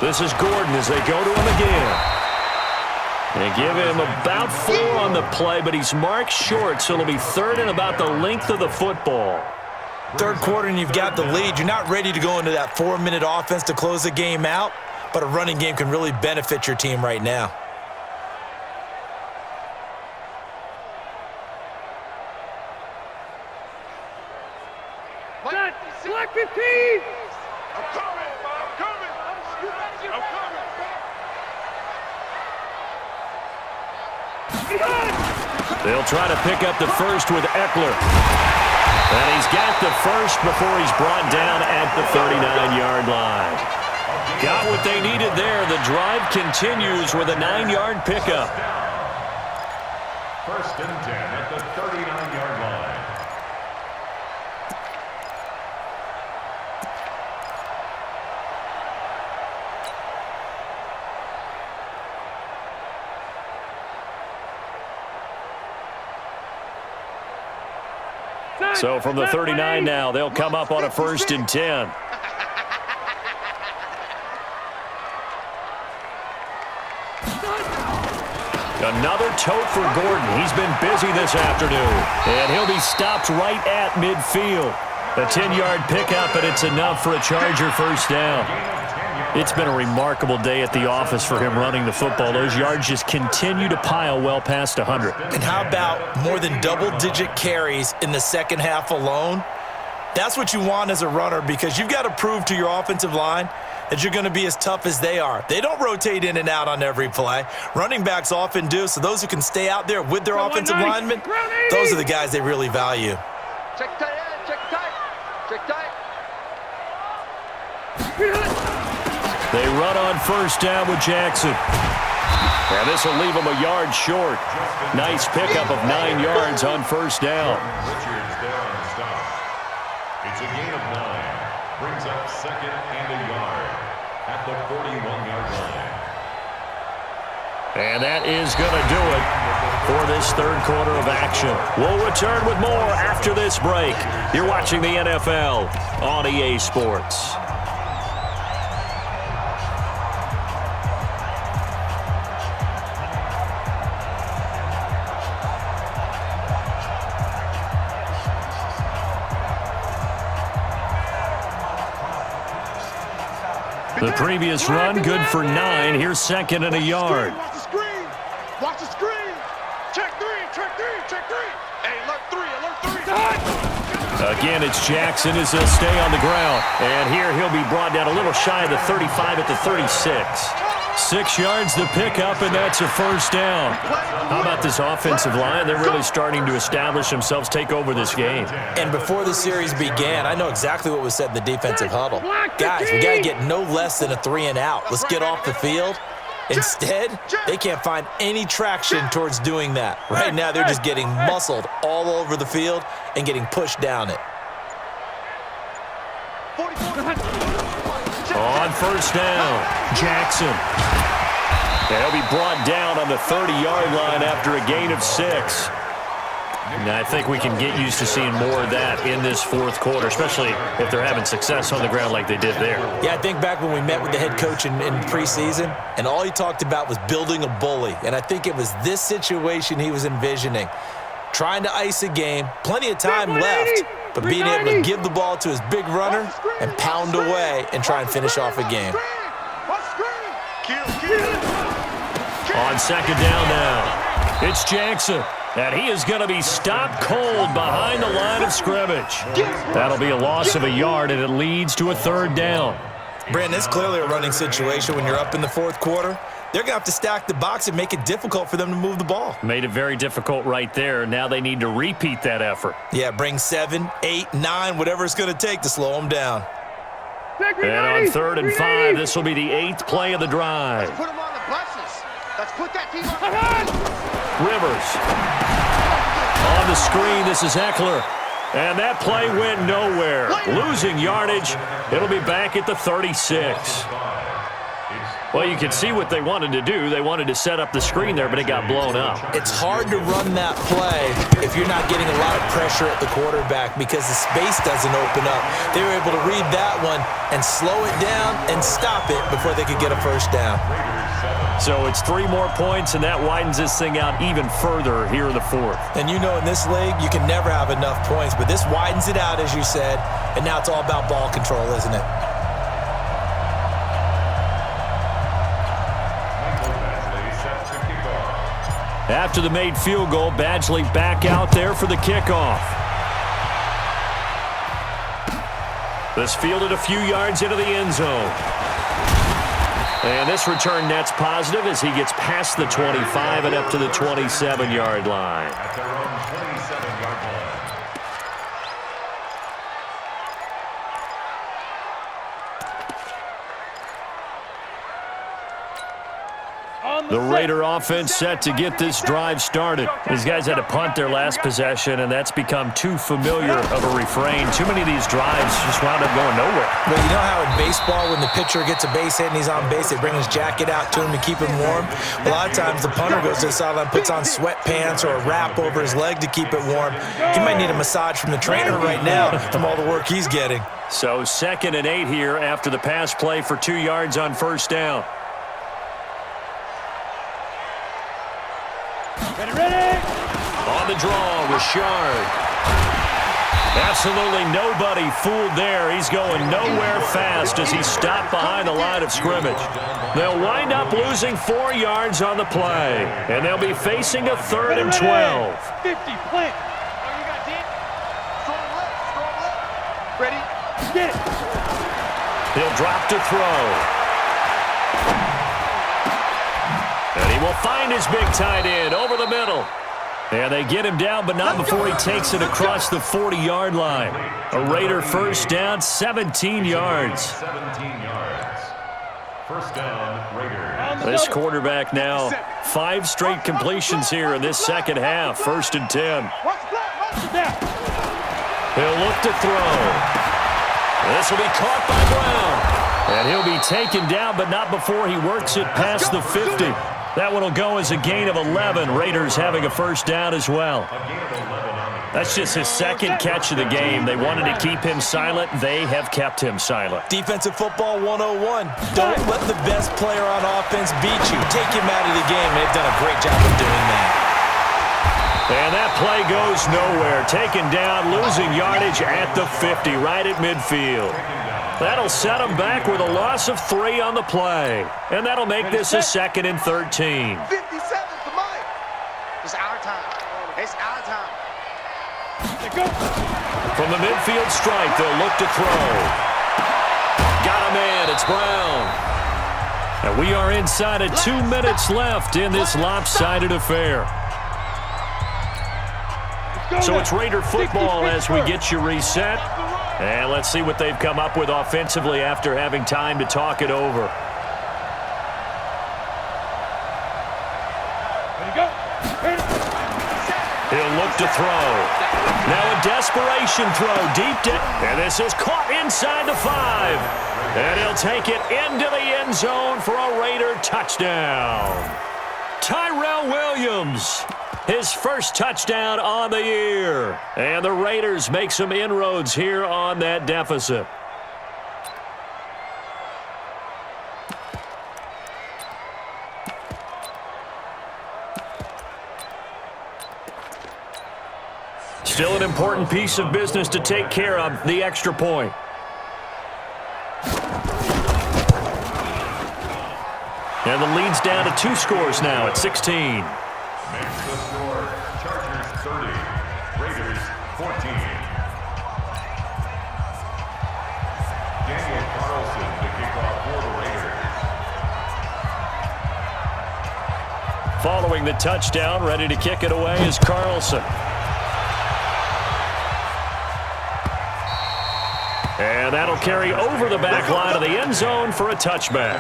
This is Gordon as they go to him again. They give him about 4 on the play, but he's marked short, so it'll be third and about the length of the football. Third quarter and you've got the lead. You're not ready to go into that 4-minute offense to close the game out, but a running game can really benefit your team right now. Select 15! I'm coming! They'll try to pick up the first with Eckler. And he's got the first before he's brought down at the 39-yard line. Got what they needed there. The drive continues with a 9-yard pickup. First and 10 at the 39-yard line. So from the 39 now, they'll come up on a first and 10. Another tote for Gordon. He's been busy this afternoon. And he'll be stopped right at midfield. A 10-yard pickup, and it's enough for a Charger first down. It's been a remarkable day at the office for him running the football. Those yards just continue to pile well past 100. And how about more than double-digit carries in the second half alone? That's what you want as a runner, because you've got to prove to your offensive line that you're going to be as tough as they are. They don't rotate in and out on every play. Running backs often do, so those who can stay out there with their offensive linemen, those are the guys they really value. Check tight, check tight, check tight. They run on first down with Jackson. And this will leave him a yard short. Nice pickup of 9 yards on first down. Richards there on the stop. It's a gain of 9. Brings up second and a yard at the 41-yard line. And that is going to do it for this third quarter of action. We'll return with more after this break. You're watching the NFL on EA Sports. The previous run, good for 9. Here's second and a yard. Watch the screen. Watch the screen. Check 3, check 3, check 3. Hey, alert 3, alert 3. Again, it's Jackson as he'll stay on the ground. And here he'll be brought down a little shy of the 35 at the 36. 6 yards the pickup, and that's a first down. How about this offensive line? They're really starting to establish themselves, take over this game. And before the series began, I know exactly what was said in the defensive huddle. Guys, we got to get no less than a 3 and out. Let's get off the field. Instead, they can't find any traction towards doing that. Right now, they're just getting muscled all over the field and getting pushed down it. On first down, Jackson. They'll be brought down on the 30-yard line after a gain of 6. Now, I think we can get used to seeing more of that in this fourth quarter, especially if they're having success on the ground like they did there. Yeah, I think back when we met with the head coach in preseason, and all he talked about was building a bully. And I think it was this situation he was envisioning. Trying to ice a game, plenty of time left, but being able to give the ball to his big runner and pound away and try and finish off a game. On second down now, it's Jackson. And he is going to be stopped cold behind the line of scrimmage. That'll be a loss of a yard, and it leads to a third down. Brandon, it's clearly a running situation when you're up in the fourth quarter. They're going to have to stack the box and make it difficult for them to move the ball. Made it very difficult right there. Now they need to repeat that effort. Yeah, bring 7, 8, 9, whatever it's going to take to slow them down. And on third and 5, this will be the 8th play of the drive. Let's put them on the buses. Let's put that team on the Rivers. On the screen, this is Eckler. And that play went nowhere. Losing yardage. It'll be back at the 36. Well, you can see what they wanted to do. They wanted to set up the screen there, but it got blown up. It's hard to run that play if you're not getting a lot of pressure at the quarterback because the space doesn't open up. They were able to read that one and slow it down and stop it before they could get a first down. So it's 3 more points, and that widens this thing out even further here in the fourth. And you know in this league, you can never have enough points, but this widens it out, as you said, and now it's all about ball control, isn't it? After the made field goal, Badgley back out there for the kickoff. This fielded a few yards into the end zone. And this return net's positive as he gets past the 25 and up to the 27-yard line. At their own 27-yard line. The Raider offense set to get this drive started. These guys had to punt their last possession, and that's become too familiar of a refrain. Too many of these drives just wound up going nowhere. Well, you know how in baseball, when the pitcher gets a base hit and he's on base, they bring his jacket out to him to keep him warm? A lot of times the punter goes to the sideline, puts on sweatpants or a wrap over his leg to keep it warm. He might need a massage from the trainer right now from all the work he's getting. So 2nd and 8 here after the pass play for 2 yards on first down. Ready? On the draw, Richard. Absolutely nobody fooled there. He's going nowhere fast as he's stopped behind the line of scrimmage. They'll wind up losing 4 yards on the play, and they'll be facing a 3rd and 12. 50, plant. Oh, you got deep? Strong left. Ready? Get it. He'll drop to throw. And he will find his big tight end over the middle. And they get him down, but not before he takes it across the 40-yard line. A Raider first down, 17 yards. 17 yards. First down, Raiders. This quarterback now 5 straight completions here in this second half. 1st and 10. He'll look to throw. This will be caught by Brown. And he'll be taken down, but not before he works it past the 50. That one will go as a gain of 11. Raiders having a first down as well. That's just his 2nd catch of the game. They wanted to keep him silent. They have kept him silent. Defensive football 101. Don't let the best player on offense beat you. Take him out of the game. They've done a great job of doing that. And that play goes nowhere. Taken down, losing yardage at the 50, right at midfield. That'll set them back with a loss of 3 on the play. And that'll make this a 2nd and 13. 57 for Mike. It's our time. It's our time. From the midfield strike, they'll look to throw. Got a man. It's Brown. And we are inside of 2 minutes left in this lopsided affair. So it's Raider football as we get you reset. And let's see what they've come up with offensively after having time to talk it over. He'll look to throw. Now a desperation throw deep down. And this is caught inside the 5. And he'll take it into the end zone for a Raider touchdown. Tyrell Williams. His first touchdown on the year. And the Raiders make some inroads here on that deficit. Still an important piece of business to take care of, the extra point. And the lead's down to 2 scores now at 16. Makes the score, Chargers 30, Raiders 14. Daniel Carlson to kick off for the Raiders. Following the touchdown, ready to kick it away is Carlson. And that'll carry over the back line of the end zone for a touchback.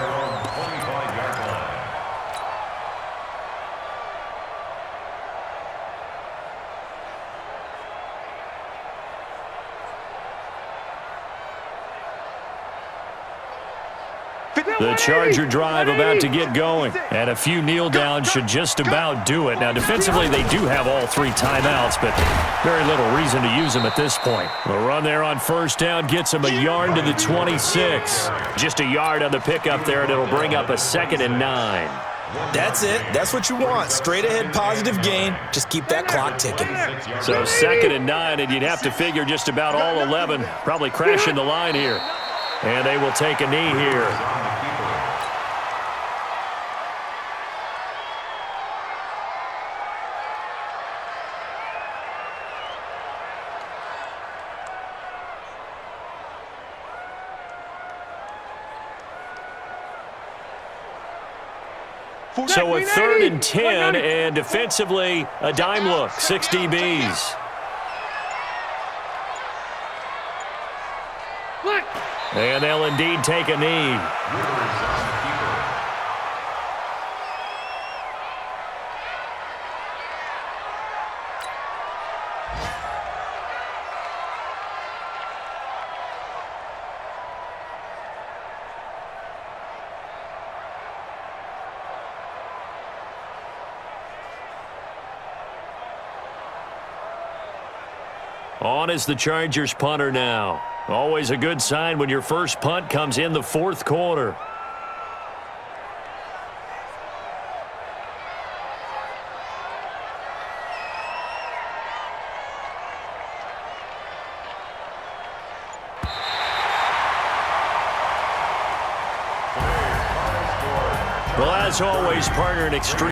The Charger drive about to get going. And a few kneel downs should just about do it. Now, defensively, they do have all 3 timeouts, but very little reason to use them at this point. The run there on first down gets them a yard to the 26. Just a yard on the pickup there, and it'll bring up a 2nd and 9. That's it. That's what you want. Straight ahead positive gain. Just keep that clock ticking. So 2nd and 9, and you'd have to figure just about all 11 probably crashing the line here. And they will take a knee here. So a 3rd and 10, and defensively, a dime look, 6 DBs. And they'll indeed take a knee. On is the Chargers punter now. Always a good sign when your first punt comes in the 4th quarter. Well, as always, partner, an extreme